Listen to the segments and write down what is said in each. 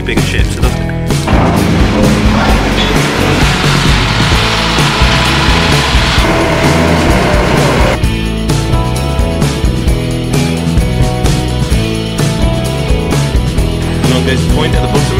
bigger ships. So there's a point at the bottom.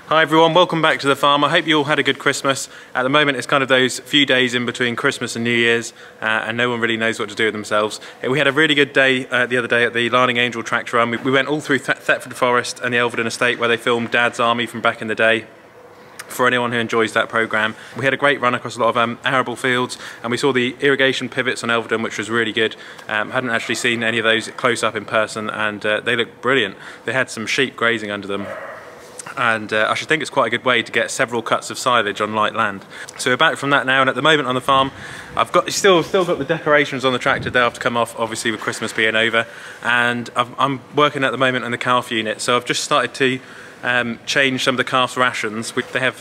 Hi everyone, welcome back to the farm. I hope you all had a good Christmas. At the moment it's kind of those few days in between Christmas and New Year's and no one really knows what to do with themselves. We had a really good day the other day at the Larning Angel tractor run. We went all through Thetford Forest and the Elvedon Estate where they filmed Dad's Army from back in the day. For anyone who enjoys that programme. We had a great run across a lot of arable fields and we saw the irrigation pivots on Elvedon, which was really good. Hadn't actually seen any of those close up in person and they looked brilliant. They had some sheep grazing under them. And I should think it's quite a good way to get several cuts of silage on light land. So we're back from that now, and at the moment on the farm I've got still got the decorations on the tractor. They'll have to come off obviously with Christmas being over, and I'm working at the moment on the calf unit, so I've just started to change some of the calf's rations. They have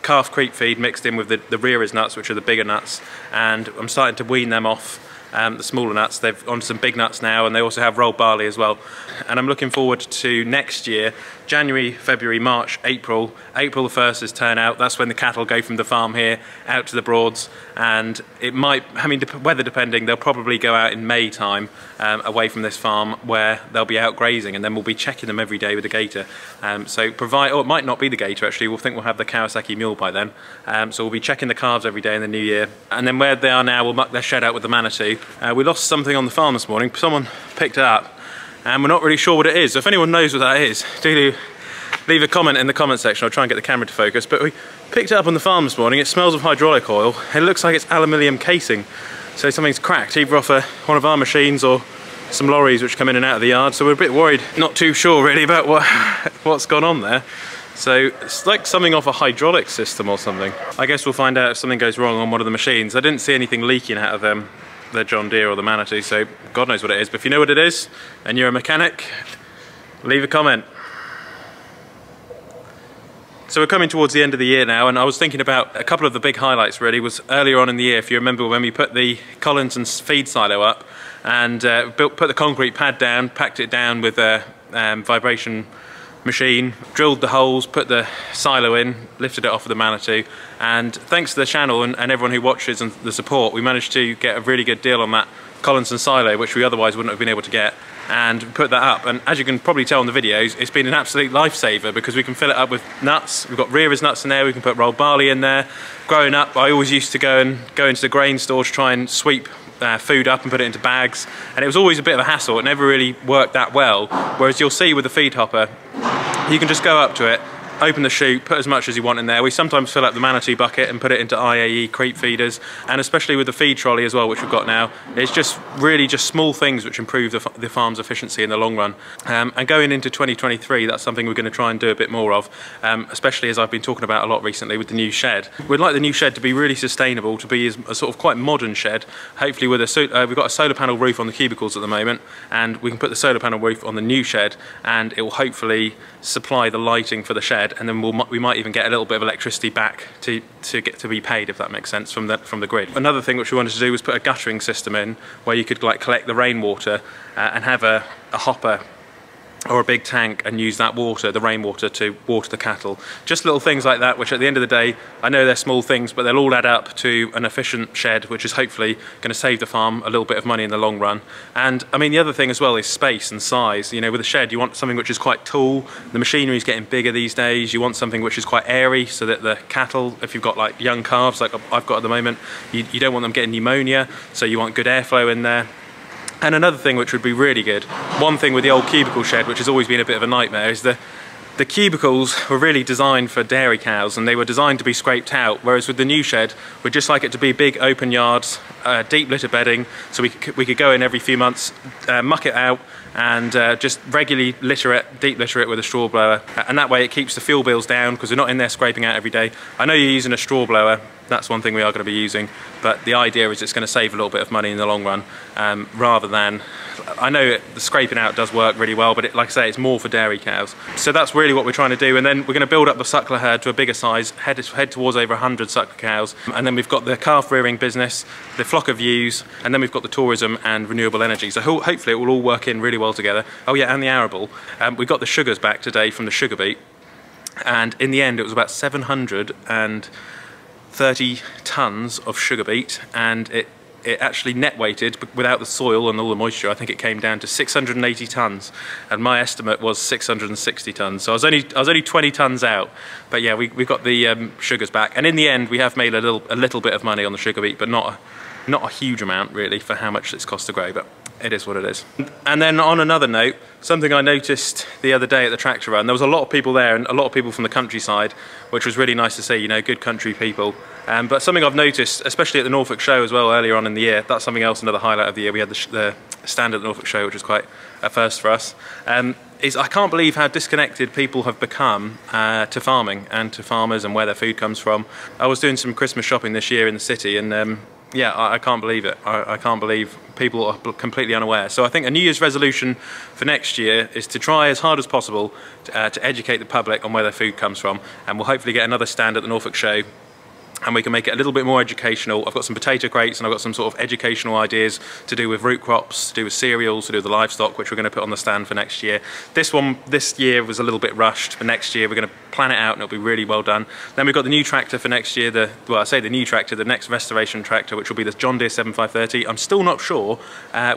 calf creep feed mixed in with the rearers nuts, which are the bigger nuts, and I'm starting to wean them off the smaller nuts. They've on some big nuts now, and they also have rolled barley as well. And I'm looking forward to next year, January, February, March, April. April the 1st is turn out. That's when the cattle go from the farm here out to the Broads, and it might, I mean, weather depending, they'll probably go out in May time away from this farm where they'll be out grazing, and then we'll be checking them every day with the gator. So it might not be the gator actually, we'll think we'll have the Kawasaki mule by then. So we'll be checking the calves every day in the new year, and then where they are now we'll muck their shed out with the Manitou. We lost something on the farm this morning, someone picked it up and we're not really sure what it is. So if anyone knows what that is, do leave a comment in the comment section. I'll try and get the camera to focus. But we picked it up on the farm this morning. It smells of hydraulic oil. It looks like it's aluminium casing. So something's cracked, either off one of our machines or some lorries which come in and out of the yard. So we're a bit worried, not too sure really about what's gone on there. So it's like something off a hydraulic system or something. I guess we'll find out if something goes wrong on one of the machines. I didn't see anything leaking out of the John Deere or the Manitou, so God knows what it is. But if you know what it is and you're a mechanic, leave a comment. So we're coming towards the end of the year now, and I was thinking about a couple of the big highlights really was earlier on in the year, if you remember, when we put the Collinson's feed silo up and put the concrete pad down, packed it down with a vibration machine, drilled the holes, put the silo in, lifted it off with the Manitou, and thanks to the channel and everyone who watches and the support, we managed to get a really good deal on that Collinson silo, which we otherwise wouldn't have been able to get, and put that up. And as you can probably tell in the videos, it's been an absolute lifesaver because we can fill it up with nuts. We've got rearers nuts in there, we can put rolled barley in there. Growing up, I always used to go into the grain store to try and sweep food up and put it into bags, and it was always a bit of a hassle. It never really worked that well, whereas you'll see with the feed hopper, you can just go up to it, open the chute, put as much as you want in there. We sometimes fill up the Manatee bucket and put it into IAE creep feeders, and especially with the feed trolley as well, which we've got now, it's just really just small things which improve the farm's efficiency in the long run. And going into 2023, that's something we're going to try and do a bit more of, especially as I've been talking about a lot recently with the new shed. We'd like the new shed to be really sustainable, to be a sort of quite modern shed, hopefully with we've got a solar panel roof on the cubicles at the moment, and we can put the solar panel roof on the new shed, and it will hopefully supply the lighting for the shed, and then we might even get a little bit of electricity back to get to be paid, if that makes sense, from the grid. Another thing which we wanted to do was put a guttering system in where you could like collect the rainwater and have a hopper or a big tank and use that water, the rainwater, to water the cattle. Just little things like that, which at the end of the day, I know they're small things, but they'll all add up to an efficient shed, which is hopefully going to save the farm a little bit of money in the long run. And I mean, the other thing as well is space and size. You know, with a shed, you want something which is quite tall. The machinery is getting bigger these days. You want something which is quite airy, so that the cattle, if you've got like young calves like I've got at the moment, you don't want them getting pneumonia, so you want good airflow in there. And another thing which would be really good, one thing with the old cubicle shed, which has always been a bit of a nightmare, is the cubicles were really designed for dairy cows, and they were designed to be scraped out, whereas with the new shed, we'd just like it to be big open yards, deep litter bedding, so we could go in every few months, muck it out, and just regularly deep litter it with a straw blower. And that way it keeps the fuel bills down, because we're not in there scraping out every day. I know you're using a straw blower, that's one thing we are going to be using, but the idea is it's going to save a little bit of money in the long run, rather than, I know the scraping out does work really well, but like I say, it's more for dairy cows. So that's really what we're trying to do, and then we're going to build up the suckler herd to a bigger size, head towards over 100 suckler cows, and then we've got the calf rearing business, the flock of ewes, and then we've got the tourism and renewable energy. So hopefully it will all work in really well together. Oh yeah, and the arable. We got the sugars back today from the sugar beet, and in the end it was about 730 tons of sugar beet, and it actually net weighted without the soil and all the moisture. I think it came down to 680 tons, and my estimate was 660 tons. So I was only 20 tons out, but yeah, we got the sugars back, and in the end we have made a little bit of money on the sugar beet, but not a huge amount really for how much it's cost to grow, but it is what it is. And then on another note, something I noticed the other day at the tractor run, there was a lot of people there, and a lot of people from the countryside, which was really nice to see, you know, good country people. But something I've noticed, especially at the Norfolk show as well earlier on in the year, that's something else, another highlight of the year, we had the stand at the Norfolk show, which was quite a first for us, is I can't believe how disconnected people have become to farming and to farmers and where their food comes from. I was doing some Christmas shopping this year in the city, and yeah, I can't believe it. I can't believe people are completely unaware. So I think a New Year's resolution for next year is to try as hard as possible to educate the public on where their food comes from, and we'll hopefully get another stand at the Norfolk show, and we can make it a little bit more educational. I've got some potato crates, and I've got some sort of educational ideas to do with root crops, to do with cereals, to do with the livestock, which we're going to put on the stand for next year. This year was a little bit rushed, but next year we're going to plan it out and it'll be really well done. Then we've got the new tractor for next year, the new tractor, the next restoration tractor, which will be the John Deere 7530. I'm still not sure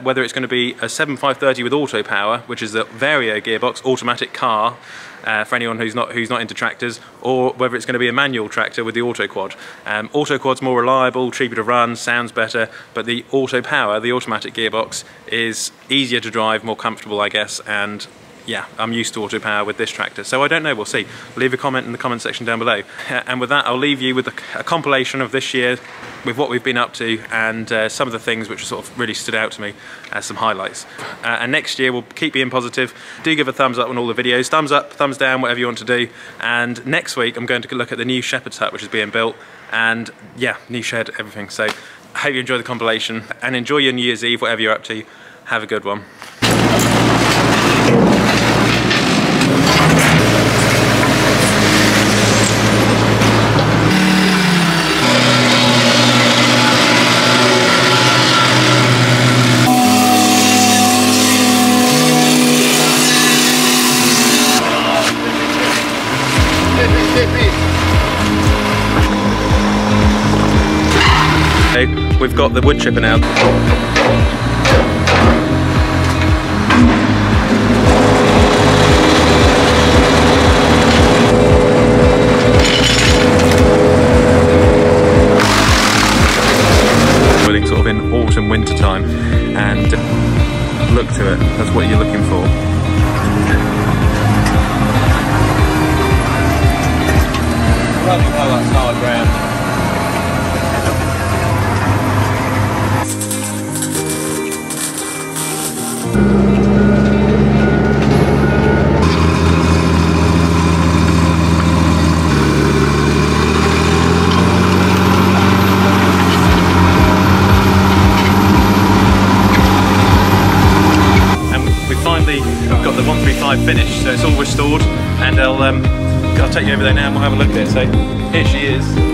whether it's going to be a 7530 with auto power, which is the Vario gearbox, automatic car, for anyone who's not into tractors, or whether it's going to be a manual tractor with the auto quad. Auto quad's more reliable, cheaper to run, sounds better, but the auto power, the automatic gearbox, is easier to drive, more comfortable, I guess, and yeah, I'm used to auto power with this tractor, so I don't know, we'll see. Leave a comment in the comment section down below. And with that, I'll leave you with a compilation of this year, with what we've been up to, and some of the things which sort of really stood out to me as some highlights. And next year we'll keep being positive. Do give a thumbs up on all the videos, thumbs up, thumbs down, whatever you want to do. And next week I'm going to look at the new shepherd's hut which is being built, and yeah, new shed, everything. So I hope you enjoy the compilation, and enjoy your New Year's Eve, whatever you're up to. Have a good one. We've got the wood chipper now. Sort of in autumn, winter to it. That's what you're looking for. Running well, that's hard ground. I've got the 135 finished, so it's all restored, and I'll take you over there now and we'll have a look at it. So here she is.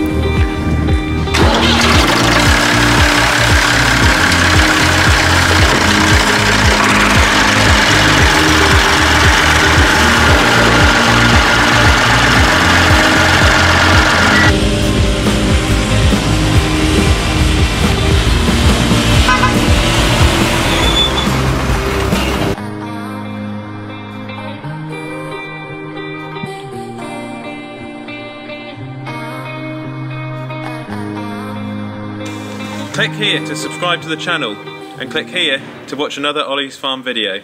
Click here to subscribe to the channel, and click here to watch another Olly's Farm video.